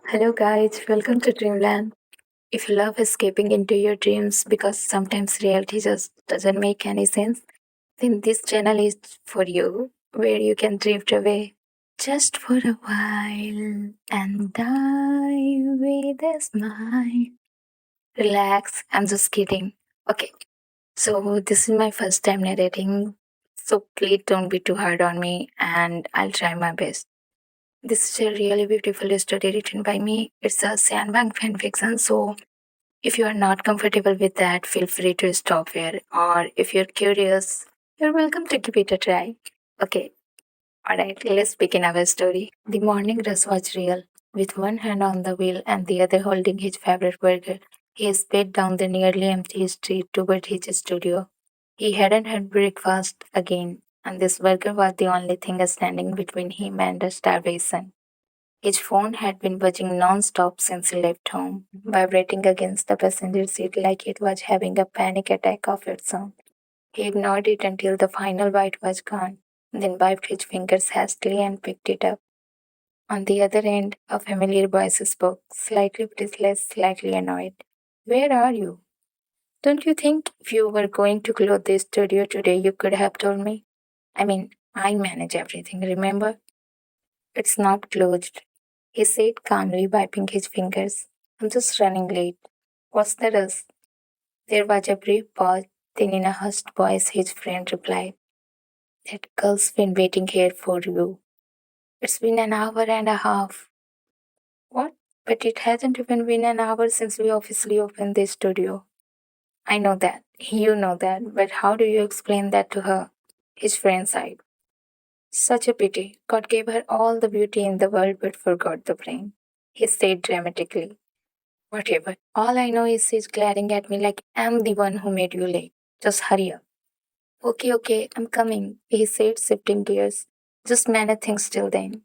Hello, guys, welcome to Dreamland. If you love escaping into your dreams because sometimes reality just doesn't make any sense, then this channel is for you, where you can drift away just for a while and die with a smile. Relax, I'm just kidding. Okay, so this is my first time narrating, so please don't be too hard on me and I'll try my best. This is a really beautiful story written by me. It's a Xianwang fanfiction, so if you are not comfortable with that, feel free to stop here. Or if you're curious, you're welcome to give it a try. Okay, alright, let's begin our story. The morning rush was real. With one hand on the wheel and the other holding his favorite burger, he sped down the nearly empty street toward his studio. He hadn't had breakfast again, and this burger was the only thing standing between him and starvation. His phone had been buzzing non-stop since he left home, vibrating against the passenger seat like it was having a panic attack of its own. He ignored it until the final bite was gone, then wiped his fingers hastily and picked it up. On the other end, a familiar voice spoke, slightly breathless, slightly annoyed. Where are you? Don't you think if you were going to close the studio today, you could have told me? I mean, I manage everything, remember? It's not closed, he said calmly, wiping his fingers. I'm just running late. What's the rush? There was a brief pause, then in a hushed voice his friend replied, that girl's been waiting here for you. It's been an hour and a half. What? But it hasn't even been an hour since we officially opened the studio. I know that. You know that. But how do you explain that to her? His friend sighed. Such a pity. God gave her all the beauty in the world but forgot the brain. He said dramatically. Whatever. All I know is she's glaring at me like I'm the one who made you late. Just hurry up. Okay, I'm coming, he said, shifting gears. Just manage things till then.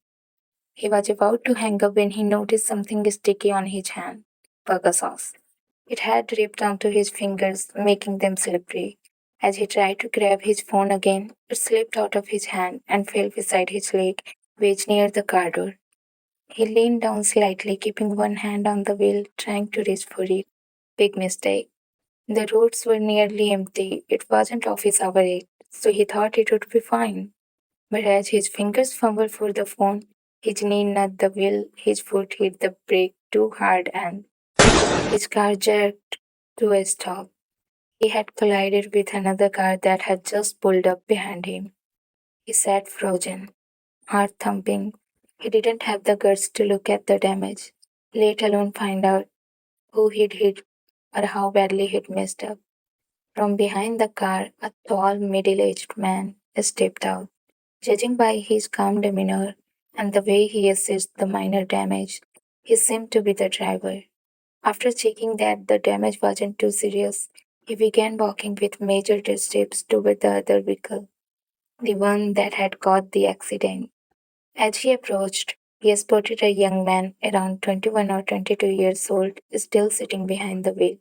He was about to hang up when he noticed something sticky on his hand. Burger sauce. It had dripped onto his fingers, making them slippery. As he tried to grab his phone again, it slipped out of his hand and fell beside his leg, wedged near the car door. He leaned down slightly, keeping one hand on the wheel, trying to reach for it. Big mistake. The roads were nearly empty. It wasn't office hour yet, so he thought it would be fine. But as his fingers fumbled for the phone, his knee nudged the wheel, his foot hit the brake too hard, and his car jerked to a stop. He had collided with another car that had just pulled up behind him. He sat frozen, heart thumping. He didn't have the guts to look at the damage, let alone find out who he'd hit or how badly he'd messed up. From behind the car, a tall, middle aged man stepped out. Judging by his calm demeanor and the way he assessed the minor damage, he seemed to be the driver. After checking that the damage wasn't too serious, he began walking with measured steps toward the other vehicle, the one that had caused the accident. As he approached, he spotted a young man around 21 or 22 years old still sitting behind the wheel.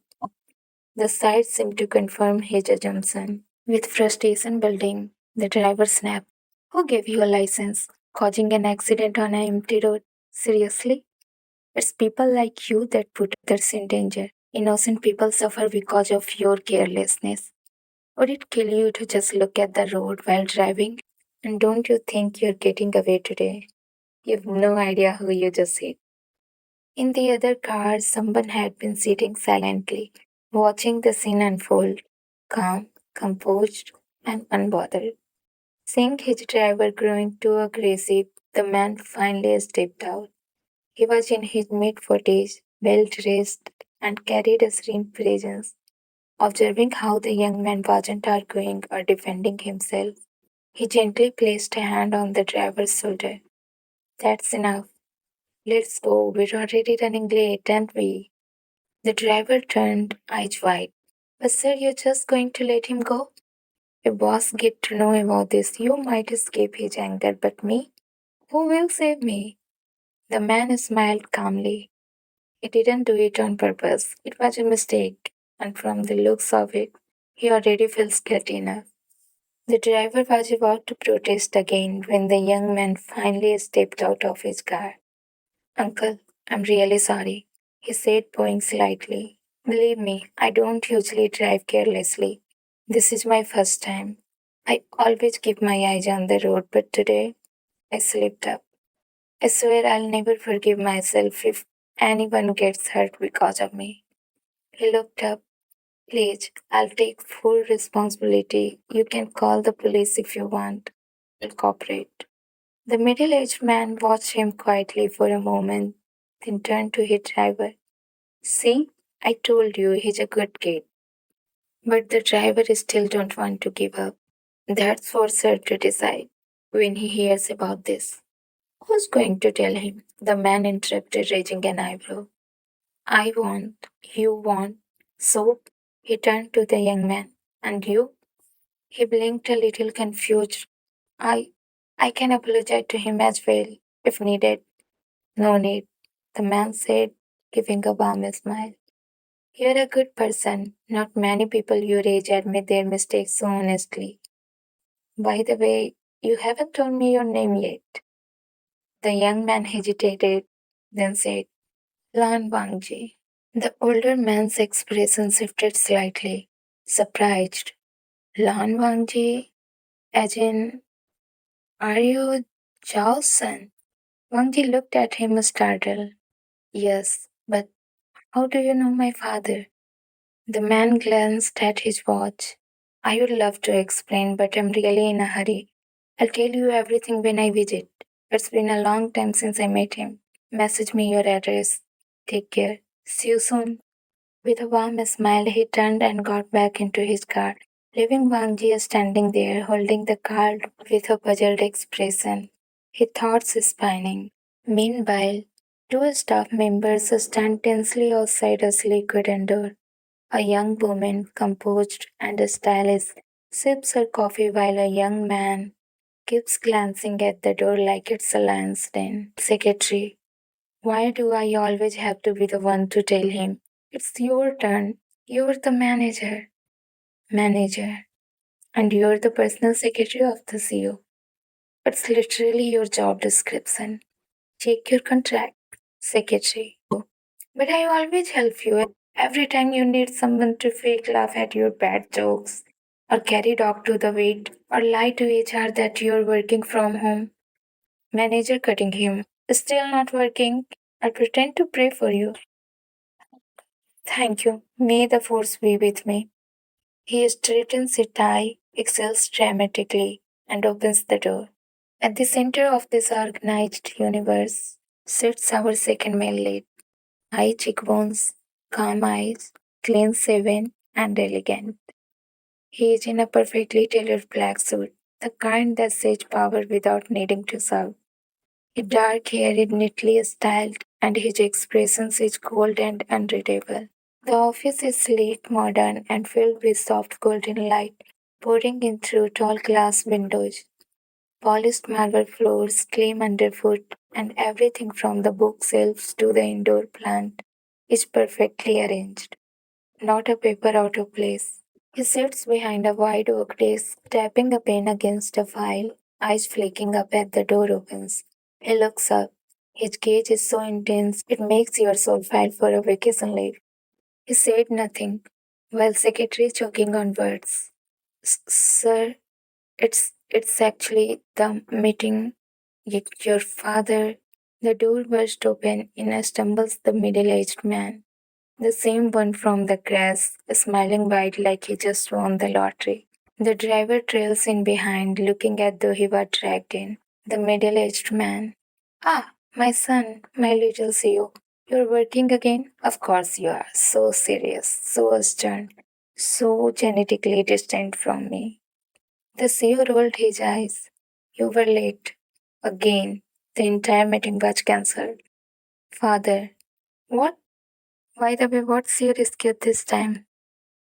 The sight seemed to confirm his assumption. With frustration building, the driver snapped, who gave you a license? Causing an accident on an empty road? Seriously? It's people like you that put others in danger. Innocent people suffer because of your carelessness. Would it kill you to just look at the road while driving? And don't you think you're getting away today? You've no idea who you just hit. In the other car, someone had been sitting silently, watching the scene unfold, calm, composed, and unbothered. Seeing his driver growing too aggressive, the man finally stepped out. He was in his mid 40s, well dressed, and carried a serene presence. Observing how the young man wasn't arguing or defending himself, he gently placed a hand on the driver's shoulder. That's enough. Let's go. We're already running late, aren't we? The driver turned, eyes wide. But sir, you're just going to let him go? If boss get to know about this, you might escape his anger, but me? Who will save me? The man smiled calmly. He didn't do it on purpose. It was a mistake, and from the looks of it, he already feels guilty enough. The driver was about to protest again when the young man finally stepped out of his car. Uncle, I'm really sorry, he said, bowing slightly. Believe me, I don't usually drive carelessly. This is my first time. I always keep my eyes on the road, but today I slipped up. I swear I'll never forgive myself if anyone gets hurt because of me. He looked up. Please, I'll take full responsibility. You can call the police if you want. I'll cooperate. The middle aged man watched him quietly for a moment, then turned to his driver. See, I told you he's a good kid. But the driver still don't want to give up. That's for sir to decide when he hears about this. Who's going to tell him? The man interrupted, raising an eyebrow. I won't. You won't. So he turned to the young man. And you? He blinked a little confused. I I can apologize to him as well, if needed. No need, the man said, giving a warm smile. You're a good person. Not many people your age admit their mistakes so honestly. By the way, you haven't told me your name yet. The young man hesitated, then said, Lan Wangji. The older man's expression shifted slightly, surprised. Lan Wangji, as in, are you Zhao's son? Wangji looked at him startled. Yes, but how do you know my father? The man glanced at his watch. I would love to explain, but I'm really in a hurry. I'll tell you everything when I visit. It's been a long time since I met him. Message me your address. Take care. See you soon. With a warm smile, he turned and got back into his car, leaving Wangji standing there holding the card with a puzzled expression, his thoughts spinning. Meanwhile, two staff members stand tensely outside a sleek wooden door. A young woman, composed and stylish, sips her coffee while a young man keeps glancing at the door like it's a lion's den. Secretary, why do I always have to be the one to tell him? It's your turn. You're the manager. Manager. And you're the personal secretary of the CEO. It's literally your job description. Check your contract. Secretary. But I always help you every time you need someone to fake laugh at your bad jokes, or carry dog to the vet, or lie to HR that you're working from home. Manager cutting him. Still not working. I'll pretend to pray for you. Thank you. May the force be with me. He straightens his tie, exhales dramatically, and opens the door. At the center of this organized universe sits our second male lead. High cheekbones, calm eyes, clean shaven, and elegant. He is in a perfectly tailored black suit, the kind that says power without needing to shout. His dark hair is neatly styled, and his expression is cold and unreadable. The office is sleek, modern, and filled with soft golden light pouring in through tall glass windows. Polished marble floors, clean underfoot, and everything from the bookshelves to the indoor plant is perfectly arranged. Not a paper out of place. He sits behind a wide oak desk, tapping a pen against a file, eyes flicking up as the door opens. He looks up. His gaze is so intense it makes your soul file for a vacation leave. He said nothing, while secretary choking on words. Sir, it's actually the meeting. Your father. The door burst open and stumbles the middle-aged man. The same one from the crash, smiling wide like he just won the lottery. The driver trails in behind, looking as though he were dragged in. The middle-aged man. Ah, my son, my little CEO. You're working again? Of course you are. So serious, so stern, so genetically distant from me. The CEO rolled his eyes. You were late. Again. The entire meeting was cancelled. Father. What? By the way, what's your excuse this time?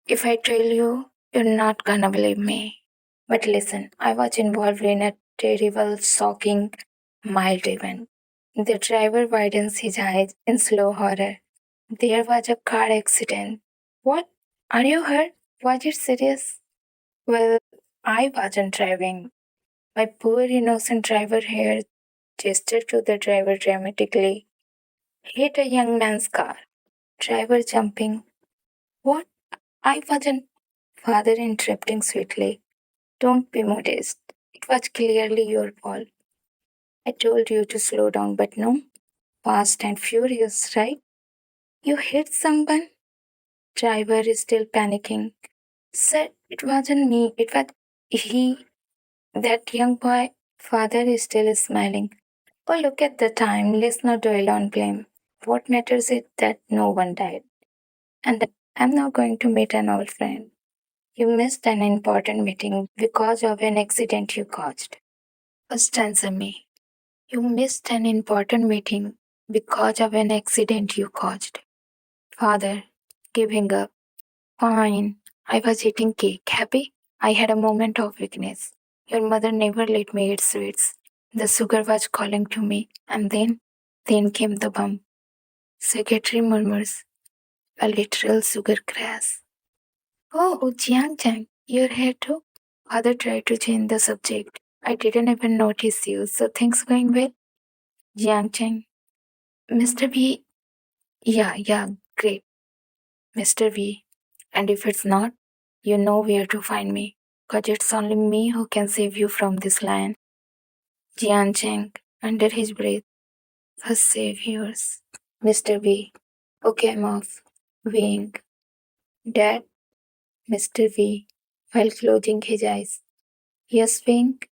If I tell you, you're not gonna believe me. But listen, I was involved in a terrible, shocking, mild event. The driver widens his eyes in slow horror. There was a car accident. What? Are you hurt? Was it serious? Well, I wasn't driving. My poor innocent driver here gestured to the driver dramatically. Hit a young man's car. Driver jumping. What? I wasn't. Father interrupting sweetly. Don't be modest. It was clearly your fault. I told you to slow down, but no. Fast and furious, right? You hit someone? Driver is still panicking. Sir, it wasn't me. It was he. That young boy. Father is still smiling. Oh, look at the time. Let's not dwell on blame. What matters is that no one died. And I'm now going to meet an old friend. You missed an important meeting because of an accident you caused. First answer me. You missed an important meeting because of an accident you caused. Father, giving up. Fine. I was eating cake. Happy? I had a moment of weakness. Your mother never let me eat sweets. The sugar was calling to me. And then came the bump. Secretary murmurs. A literal sugar crash. Oh, Jiang Chang, you're here too? Father tried to change the subject. I didn't even notice you, so things going well? Jiang Chang. Mr. V. Yeah, great. Mr. V. And if it's not, you know where to find me. Cause it's only me who can save you from this lion. Jiang Chang, under his breath. First save yours. Mr. V. Okay, I'm off. Wink. Dad, Mr. V. While closing his eyes. Yes, Wink.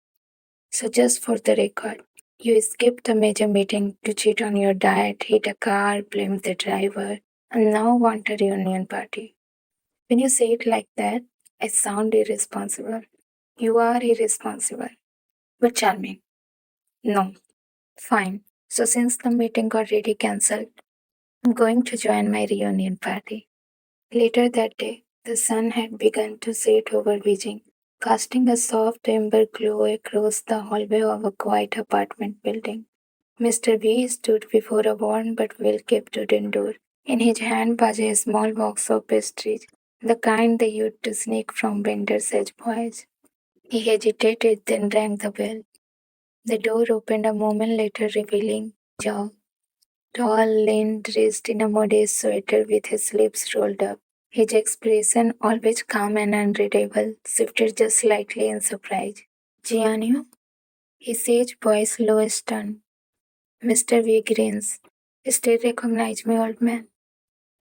So just for the record, you skipped a major meeting to cheat on your diet, hit a car, blamed the driver, and now want a reunion party. When you say it like that, I sound irresponsible. You are irresponsible, but charming. No, fine. So since the meeting got already cancelled, I'm going to join my reunion party. Later that day, the sun had begun to set over Beijing, casting a soft amber glow across the hallway of a quiet apartment building. Mr. B stood before a worn but well-kept wooden door. In his hand was a small box of pastries, the kind they used to sneak from vendors as boys. He hesitated, then rang the bell. The door opened a moment later, revealing Zhao, tall, lean, dressed in a modest sweater with his sleeves rolled up. His expression, always calm and unreadable, shifted just slightly in surprise. Jianyu? He says, voice low, stern. Mr. V grins. Still recognize me, old man.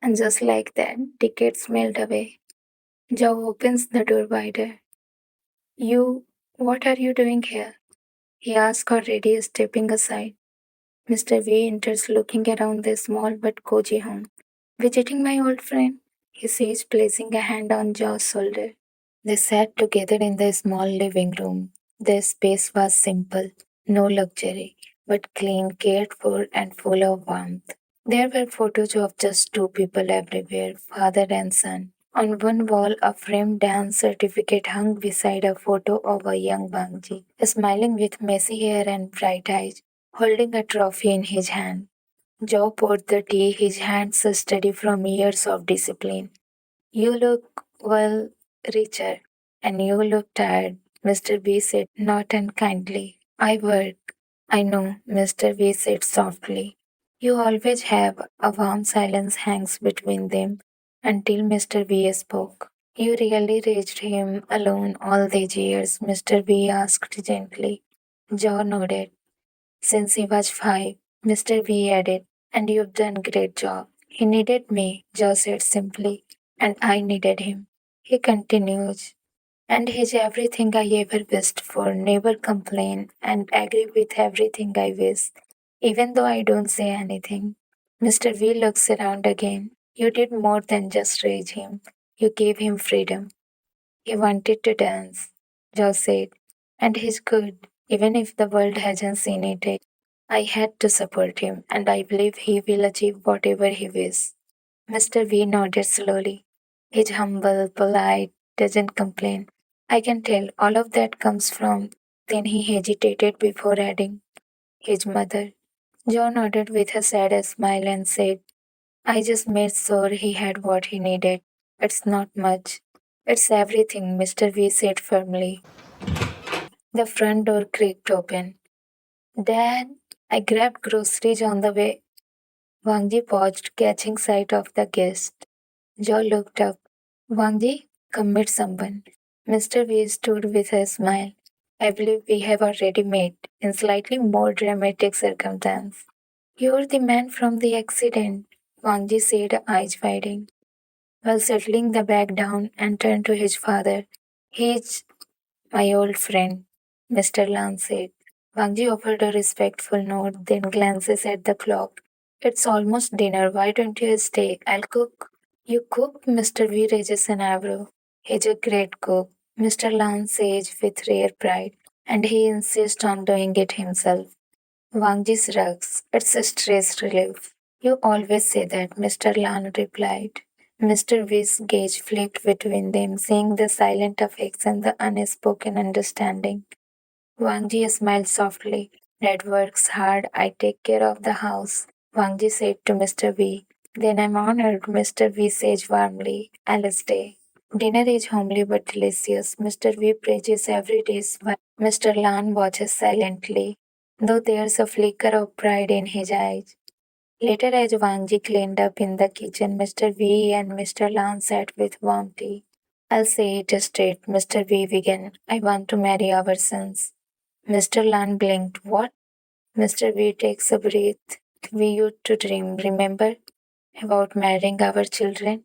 And just like that, tickets melt away. Zhao opens the door wider. You, what are you doing here? He asks already, stepping aside. Mr. V enters looking around the small but cozy home. Visiting my old friend, he says, placing a hand on Zhao's shoulder. They sat together in the small living room. The space was simple, no luxury, but clean, cared for, and full of warmth. There were photos of just two people everywhere, father and son. On one wall, a framed dance certificate hung beside a photo of a young Wangji, smiling with messy hair and bright eyes, holding a trophy in his hand. Joe poured the tea, his hands steady from years of discipline. You look, well, richer, and you look tired, Mr. B said, not unkindly. I work. I know, Mr. B said softly. You always have. A warm silence hangs between them until Mr. B spoke. You really raised him alone all these years, Mr. B asked gently. Joe nodded. Since he was 5, Mr. B added, and you've done great job. He needed me, Joe said simply, and I needed him. He continues, and he's everything I ever wished for, never complain, and agree with everything I wish, even though I don't say anything. Mr. V looks around again. You did more than just raise him. You gave him freedom. He wanted to dance, Joe said, and he's good, even if the world hasn't seen it yet. I had to support him, and I believe he will achieve whatever he wishes. Mr. V nodded slowly. He's humble, polite, doesn't complain. I can tell all of that comes from. Then he hesitated before adding, his mother. Joe nodded with a sad smile and said, I just made sure he had what he needed. It's not much. It's everything, Mr. V said firmly. The front door creaked open. Dad, I grabbed groceries on the way. Wangji paused, catching sight of the guest. Joe looked up. Wangji, come meet someone. Mr. V stood with a smile. I believe we have already met, in slightly more dramatic circumstance. You're the man from the accident, Wangji said, eyes widening, while settling the bag down and turned to his father. He's my old friend, Mr. Lan said. Wangji offered a respectful nod, then glances at the clock. It's almost dinner. Why don't you stay? I'll cook. You cook? Mr. V raises an eyebrow. He's a great cook, Mr. Lan says with rare pride, and he insists on doing it himself. Wangji shrugs. It's a stress relief. You always say that, Mr. Lan replied. Mr. V's gaze flicked between them, seeing the silent affection, the unspoken understanding. Wangji smiled softly. Dad works hard. I take care of the house, Wangji said to Mr. V. Then I'm honored, Mr. V says warmly. I'll stay. Dinner is homely but delicious. Mr. V praises every dish while Mr. Lan watches silently, though there's a flicker of pride in his eyes. Later, as Wangji cleaned up in the kitchen, Mr. V and Mr. Lan sat with warm tea. I'll say it straight, Mr. V began. I want to marry our sons. Mr. Lan blinked. What? Mr. V takes a breath. We used to dream, remember, about marrying our children?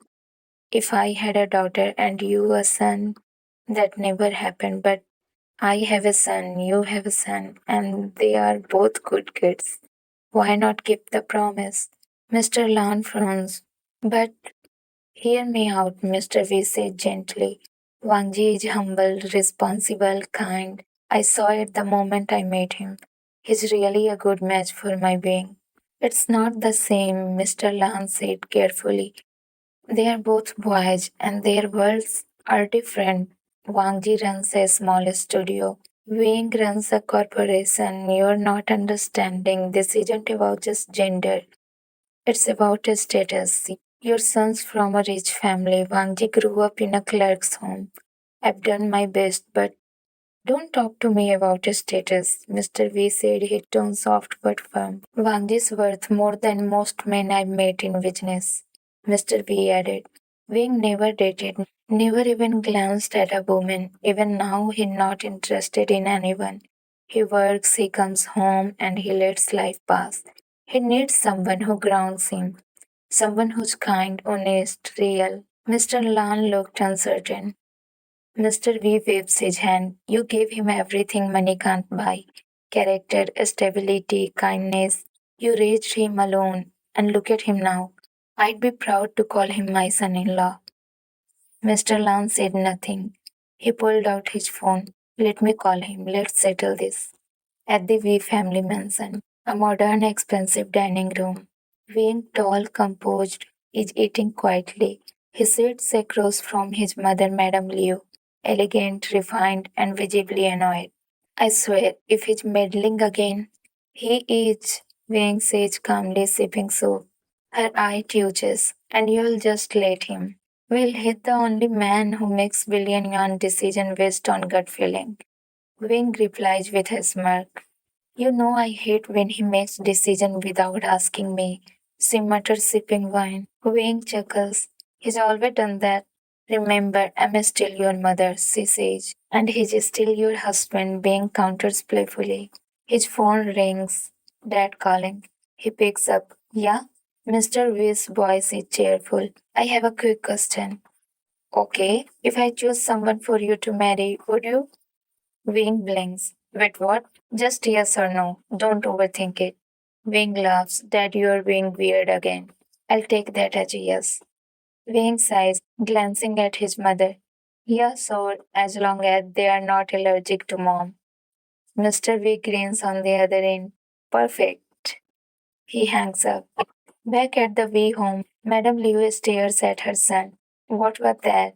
If I had a daughter and you a son, that never happened, but I have a son, you have a son, and they are both good kids. Why not keep the promise? Mr. Lan frowns. But hear me out, Mr. V said gently. Wangji is humble, responsible, kind. I saw it the moment I met him. He's really a good match for my being. It's not the same, Mr. Lan said carefully. They are both boys and their worlds are different. Wangji runs a small studio. Wing runs a corporation. You're not understanding. This isn't about just gender. It's about a status. Your son's from a rich family. Wangji grew up in a clerk's home. I've done my best, but don't talk to me about status, Mr. V said, his tone soft but firm. Wangji's worth more than most men I've met in business, Mr. V added. Wing never dated, never even glanced at a woman. Even now, he's not interested in anyone. He works, he comes home, and he lets life pass. He needs someone who grounds him, someone who's kind, honest, real. Mr. Lan looked uncertain. Mr. V waves his hand. You gave him everything money can't buy: character, stability, kindness. You raised him alone, and look at him now. I'd be proud to call him my son in law. Mr. Lan said nothing. He pulled out his phone. Let me call him. Let's settle this. At the V family mansion, a modern, expensive dining room. Being tall, composed, is eating quietly. He sits across from his mother, Madame Liu, elegant, refined, and visibly annoyed. I swear, if he's meddling again, he is, Wang says calmly, sipping soup. Her eye twitches, and you'll just let him. Well, he's the only man who makes billion-yuan decision based on gut feeling. Wing replies with a smirk. You know I hate when he makes decision without asking me. She mutters, sipping wine. Wing chuckles. He's always done that. Remember, I'm still your mother, she says, and he's still your husband, Wing counters playfully. His phone rings. Dad calling. He picks up. Yeah? Mr. V's voice is cheerful. I have a quick question. Okay, if I choose someone for you to marry, would you? Wing blinks. Wait, what? Just yes or no. Don't overthink it. Wing laughs. Dad, you're being weird again. I'll take that as a yes. Wing sighs, glancing at his mother. Yes, or as long as they are not allergic to mom. Mr. V grins on the other end. Perfect. He hangs up. Back at the V home, Madame Liu stares at her son. What was that?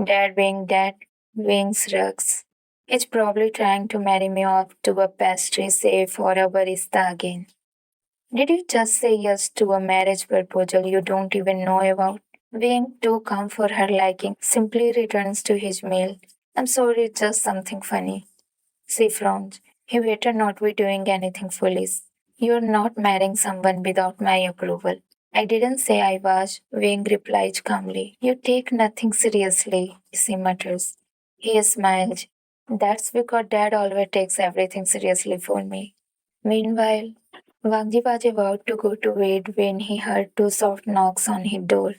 Dad being dad, Wing shrugs. He's probably trying to marry me off to a pastry chef or a barista again. Did you just say yes to a marriage proposal you don't even know about? Being too calm for her liking, simply returns to his meal. I'm sorry, just something funny. She frowns. He better not be doing anything foolish. You're not marrying someone without my approval. I didn't say I was, Wang replied calmly. You take nothing seriously, she mutters. He smiled. That's because Dad always takes everything seriously for me. Meanwhile, Wangji was about to go to bed when he heard two soft knocks on his door.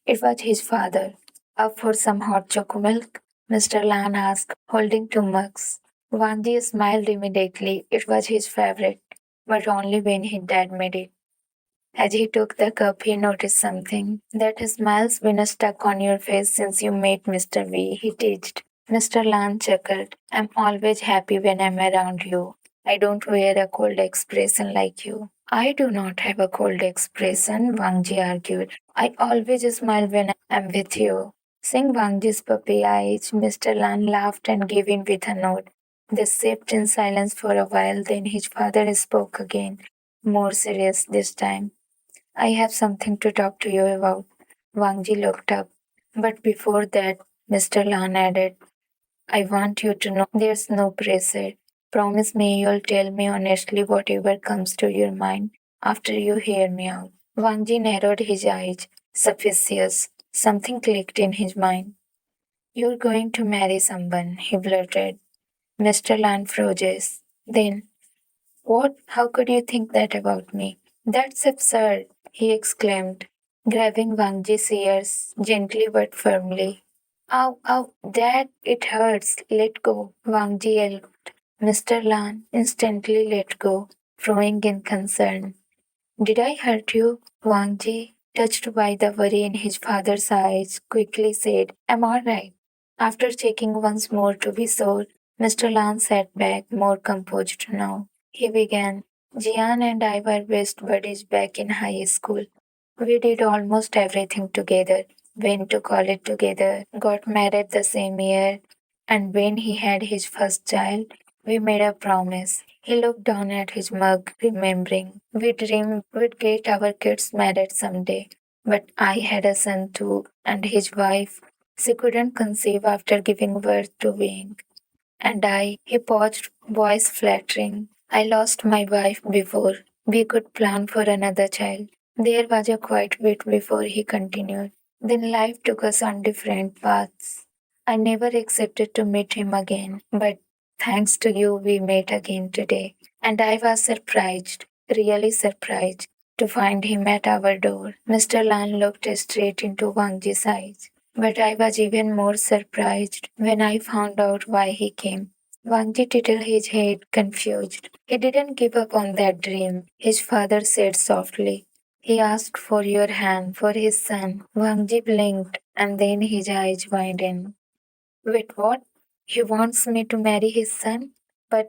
It was his father. Up for some hot choco milk? Mr. Lan asked, holding two mugs. Wangji smiled immediately. It was his favorite, but only when his dad made it. As he took the cup, he noticed something. That smile's been stuck on your face since you met Mr. V, he teased. Mr. Lan chuckled. I'm always happy when I'm around you. I don't wear a cold expression like you. I do not have a cold expression, Wang Ji argued. I always smile when I'm with you. Seeing Wang Ji's puppy eyes, Mr. Lan laughed and gave in with a nod. They sat in silence for a while, then his father spoke again, more serious this time. I have something to talk to you about. Wangji looked up. But before that, Mr. Lan added, I want you to know there's no pressure. Promise me you'll tell me honestly whatever comes to your mind after you hear me out. Wangji narrowed his eyes. Suspicious. Something clicked in his mind. You're going to marry someone, he blurted. Mr. Lan froze. Then, what? How could you think that about me? That's absurd, he exclaimed, grabbing Wangji's ears gently but firmly. Ow, ow, Dad, it hurts. Let go, Wangji yelled. Mr. Lan instantly let go, throwing in concern. Did I hurt you? Wangji, touched by the worry in his father's eyes, quickly said, I'm all right. After checking once more to be sure, Mr. Lan sat back, more composed now. He began, Jian and I were best buddies back in high school. We did almost everything together, went to college together, got married the same year, and when he had his first child, we made a promise. He looked down at his mug, remembering. We dreamed we'd get our kids married someday. But I had a son too, and his wife. She couldn't conceive after giving birth to Wing. And I, he paused, voice flattering. I lost my wife before we could plan for another child. There was a quiet bit before he continued. Then life took us on different paths. I never accepted to meet him again, but thanks to you, we met again today. And I was surprised, really surprised, to find him at our door. Mr. Lan looked straight into Wangji's eyes. But I was even more surprised when I found out why he came. Wangji titled his head, confused. He didn't give up on that dream, his father said softly. He asked for your hand for his son. Wangji blinked and then his eyes widened. Wait, what? He wants me to marry his son? But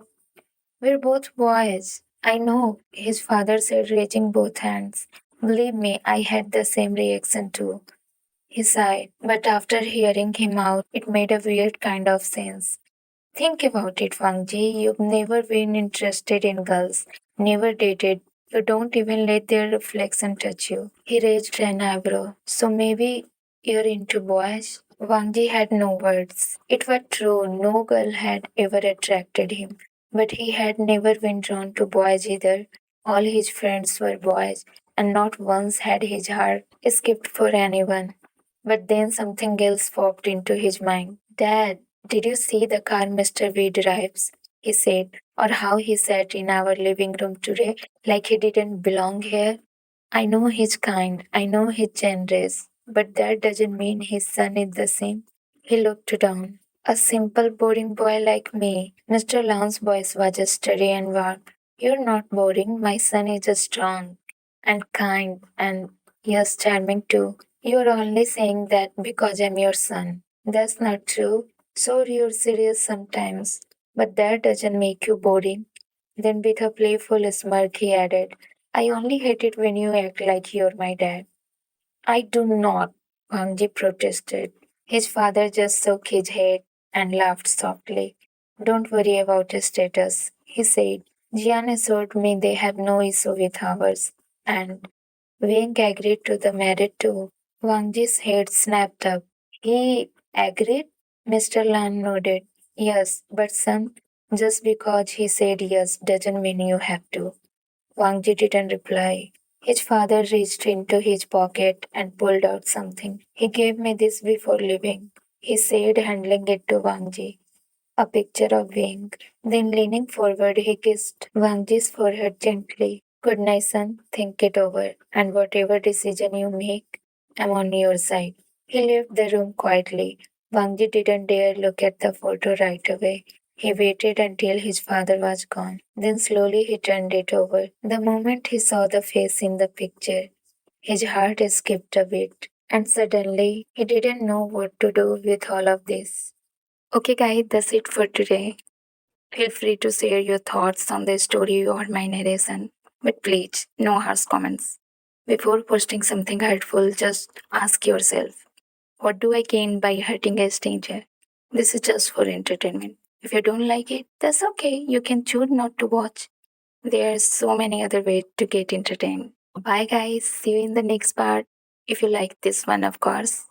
we're both boys. I know, his father said, raising both hands. Believe me, I had the same reaction too. He sighed, but after hearing him out, it made a weird kind of sense. Think about it, Wangji. You've never been interested in girls, never dated. You don't even let their reflection touch you. He raised an eyebrow. So maybe you're into boys? Wangji had no words. It was true, no girl had ever attracted him. But he had never been drawn to boys either. All his friends were boys, and not once had his heart skipped for anyone. But then something else popped into his mind. Dad, did you see the car Mr. V drives? He said, or how he sat in our living room today like he didn't belong here? I know he's kind, I know he's generous, but that doesn't mean his son is the same. He looked down. A simple, boring boy like me. Mr. Lan's voice was steady and warm. You're not boring. My son is strong and kind and, yes, charming too. You're only saying that because I'm your son. That's not true. So you're serious sometimes, but that doesn't make you boring. Then, with a playful smirk, he added, I only hate it when you act like you're my dad. I do not, Wangji protested. His father just shook his head and laughed softly. Don't worry about his status, he said. Jian assured me they have no issue with ours. And Wang agreed to the marriage too. Wangji's head snapped up. He agreed? Mr. Lan nodded. Yes, but son, just because he said yes doesn't mean you have to. Wangji didn't reply. His father reached into his pocket and pulled out something. He gave me this before leaving, he said, handing it to Wangji. A picture of Wing. Then leaning forward, he kissed Wangji's forehead gently. Good night, son. Think it over, and whatever decision you make, I'm on your side. He left the room quietly. Wangji didn't dare look at the photo right away. He waited until his father was gone. Then slowly he turned it over. The moment he saw the face in the picture, his heart skipped a beat. And suddenly, he didn't know what to do with all of this. Okay, guys, that's it for today. Feel free to share your thoughts on the story or my narration, but please, no harsh comments. Before posting something hurtful, just ask yourself, what do I gain by hurting a stranger? This is just for entertainment. If you don't like it, that's okay. You can choose not to watch. There are so many other ways to get entertained. Bye, guys. See you in the next part. If you like this one, of course.